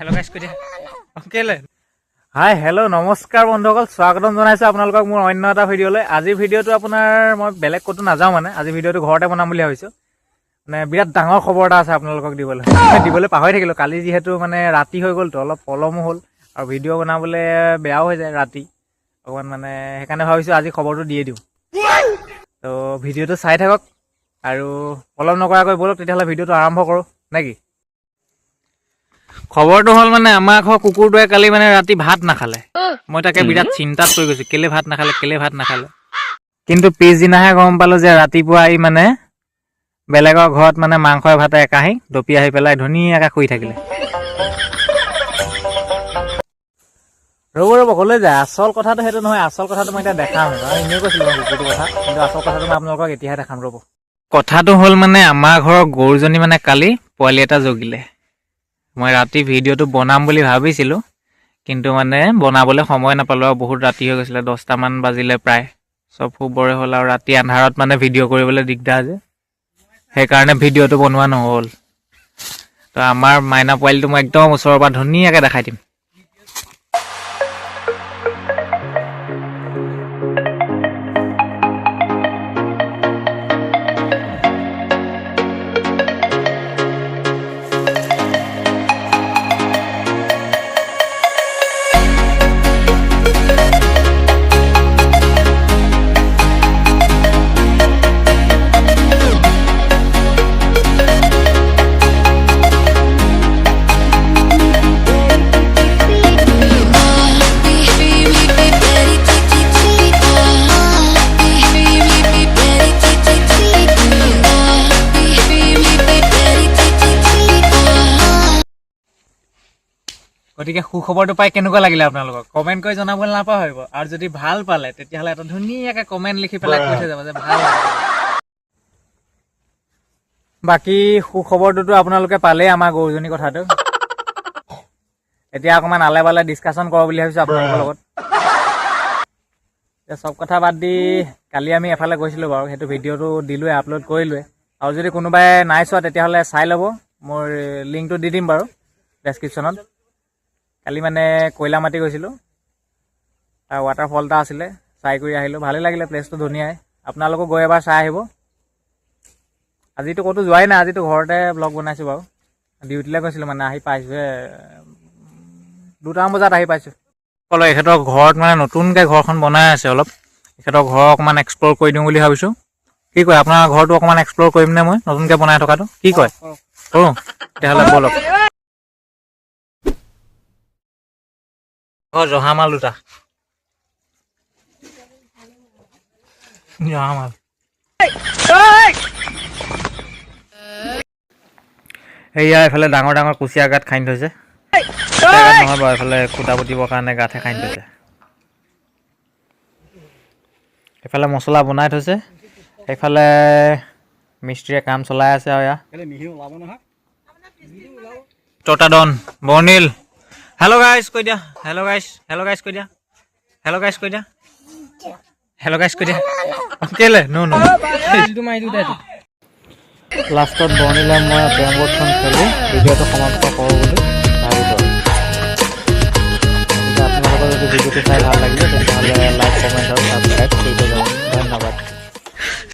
hello guys करिया Oakley hi hello नमस्कार बंधुসকল स्वागतम জনাইছো আপোনালোকক মোৰ অন্য এটা ভিডিঅলৈ আজি ভিডিঅটো আপোনাৰ মই বেলেগ কতো নাযাও মানে আজি ভিডিঅটো ঘৰতে বনাম বুলি ভাবিছো মানে বিৰাট ডাঙৰ খবৰ এটা আছে আপোনালোকক দিবলৈ পাহৰি থাকিলো কালি যেহেতু মানে ৰাতি হৈ গ'ল তো অলপ পলমো হ'ল আৰু ভিডিঅ' বনাবলৈ বেয়াও হৈ যায় ৰাতি অকমান মানে সেইকাৰণে ভাবিছো আজি খবৰটো দিয়ে দিও তো ভিডিঅ'টো চাই থাকক আৰু পলম নকৰাকৈ বলক তেতিয়াহ'লে ভিডিঅ'টো আৰম্ভ কৰো নেকি খবৰটো হ'ল মানে আমাৰ ঘৰ কুকুৰটোৱে কালি মানে ৰাতি ভাত নাখালে মই তাকে বিৰাট চিন্তাত পৰি গৈছো কেলে ভাত নাখালে কিন্তু পিছদিনাহে গম পালো যে ৰাতিপুৱা আহি মানে বেলেগৰ ঘৰত মানে মাংসৰ ভাতে একাহি দপি আহি পেলাই ধুনীয়াকৈ শুই থাকিলে ৰ'ব ক'লৈ যায় আচল কথাটো সেইটো নহয় আচল কথাটো মই এতিয়া দেখাম এনেই কৈছিলো কুকুৰটোৰ কথা কিন্তু আচল কথাটো মই আপোনালোকক এতিয়াহে দেখাম ৰ'ব কথাটো হ'ল মানে আমাৰ ঘৰৰ গৰুজনী মানে কালি পোৱালি এটা জগিলে মই ৰাতি ভিডিঅ'টো বনাম বুলি ভাবিছিলোঁ কিন্তু মানে বনাবলৈ সময় নাপালোঁ আৰু বহুত ৰাতি হৈ গৈছিলে 10টা মান বাজিলে প্ৰায় চব শুবৰে হ'ল আৰু ৰাতি আন্ধাৰত মানে ভিডিঅ' কৰিবলৈ দিগদাৰ যে সেইকাৰণে ভিডিঅ'টো বনোৱা নহ'ল তো আমাৰ মাইনা পোৱালিটো মই একদম ওচৰৰ পৰা ধুনীয়াকৈ দেখাই দিম গতিকে সুখবৰটো পাই কেনেকুৱা লাগিলে আপোনালোকক কমেণ্ট কৰি জনাবলৈ নাপাহৰিব আৰু যদি ভাল পালে তেতিয়াহ'লে এটা ধুনীয়াকৈ কমেণ্ট লিখি পেলাই কৈ থৈ যাব যে ভাল বাকী সুখবৰটোতো আপোনালোকে পালেই আমাৰ গৰুজনীৰ কথাটো এতিয়া অকণমান আলে বালে ডিছকাশ্যন কৰোঁ বুলি ভাবিছোঁ আপোনালোকৰ লগত এতিয়া চব কথা বাদ দি কালি আমি এফালে গৈছিলোঁ বাৰু সেইটো ভিডিঅ'টো দিলোৱে আপলোড কৰিলোৱে আৰু যদি কোনোবাই নাই চোৱা তেতিয়াহ'লে চাই ল'ব মোৰ লিংকটো দি দিম বাৰু ডেছক্ৰিপশ্যনত কালি মানে কয়লা মাটি গৈছিলোঁ তাৰ ৱাটাৰফল এটা আছিলে চাই কৰি আহিলোঁ ভালেই লাগিলে প্লেচটো ধুনীয়াই আপোনালোকো গৈ এবাৰ চাই আহিব আজিতো ক'তো যোৱাই নাই আজিতো ঘৰতে ব্লগ বনাইছোঁ বাৰু ডিউটিলৈ গৈছিলোঁ মানে আহি পাইছোঁহে 2টামান বজাত আহি পাইছোঁ অকল এখেতৰ ঘৰত মানে নতুনকৈ ঘৰখন বনাই আছে অলপ এখেতৰ ঘৰ অকণমান এক্সপ্ল'ৰ কৰি দিওঁ বুলি ভাবিছোঁ কি কয় আপোনাৰ ঘৰটো অকণমান এক্সপ্ল'ৰ কৰিমনে মই নতুনকৈ বনাই থকাটো কি কয় কৰোঁ তেতিয়াহ'লে ব'লক জহামাল দুটা জহামাল সেয়া এইফালে ডাঙৰ ডাঙৰ কুচিয়া গাঁত খান্দি থৈছে নহয় বাৰু এইফালে খুটা পুতিবৰ কাৰণে গাঁতহে খান্দি থৈছে এইফালে মছলা বনাই থৈছে সেইফালে মিস্ত্ৰীয়ে কাম চলাই আছে আৰু এয়া টটাডন বৰ্ণিল हेलो गाइस কৈ দিয়া हेलो गाइस কৈ দিয়া हेलो गाइस কৈ দিয়া কেলে নো এইটো মাই দিও দে লাষ্টত বনিলে মই বেংগতখন খেলি ভিডিঅ'টো সমাপ্ত কৰোঁ বুলি ভাবিছোঁ আপোনালোকৰ যদি ভিডিঅ'টো চাই ভাল লাগিলে তেতিয়াহ'লে লাইক কমেণ্ট আৰু ছাবস্ক্ৰাইব কৰি দিব ধন্যবাদ